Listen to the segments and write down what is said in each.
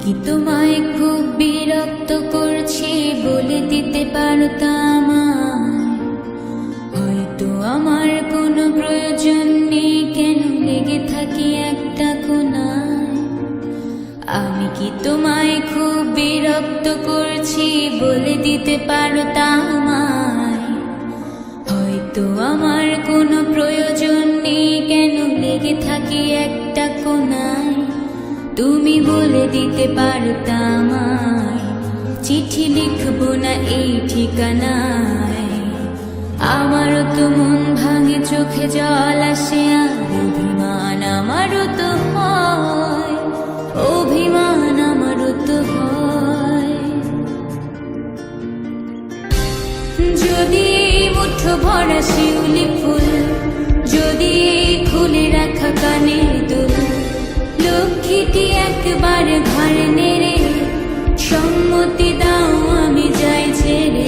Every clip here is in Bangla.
কি তোমায় খুব বিরক্ত করছি বলে দিতে পারতাম, হয়তো আমার কোনো প্রয়োজন নেই, কেন লেগে থাকি একটা কোণায়। আমি কি তোমায় খুব বিরক্ত করছি বলে দিতে পারতাম, হয়তো আমার কোনো প্রয়োজন নেই, কেন লেগে থাকি একটা কোণায়। তুমি বলে দিতে পারতাম চিঠি লিখবো না এই ঠিকানায়। আমারও তো মন ভাঙে, চোখে জল আসে, আর অভিমান আমারও তো হয়, অভিমান আমারও তো হয়। যদি মুঠো ভরা শিউলি ফুল, যদি খুলে রাখা কানের দুল, লক্ষ্মীটি একবার ঘর নেড়ে সম্মতি দাও আমি যাই ছেড়ে।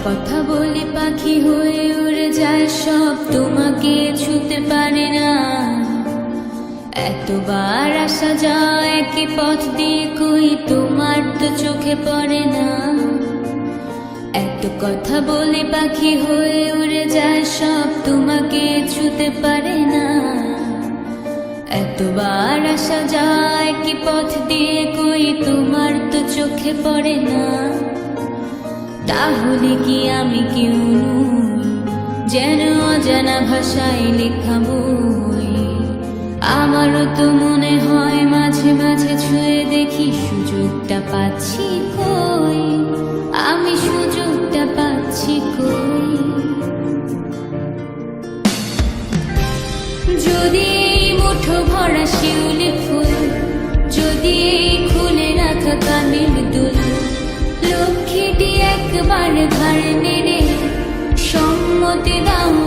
কথা বলে পাখি হয়ে উড়ে যায় সব, তোমাকে ছুতে পারে না। এতবার আসা যায় একই পথ দিয়ে, কই তোমার তো চোখে পড়ে না। এত কথা বলে পাখি হয়ে উড়ে যায় সব, তোমাকে ছুতে পারে না। এতবার আসা যায় একই পথ দিয়ে, কই তোমার তো চোখে পড়ে না। তাহলে কি আমি কেউ যেন অজানা ভাষায় লেখা বই? আমারও তো মনে হয় মাঝে মাঝে ছুঁয়ে দেখি সুযোগটা পাচ্ছি কই, আমি সুযোগটা পাচ্ছি কই। যদি মুঠো ভরা শিউলি ফুল, যদি খুলে রাখা কানের দুল, লক্ষ্মীটি একবার ঘর নেড়ে সম্মতি দাও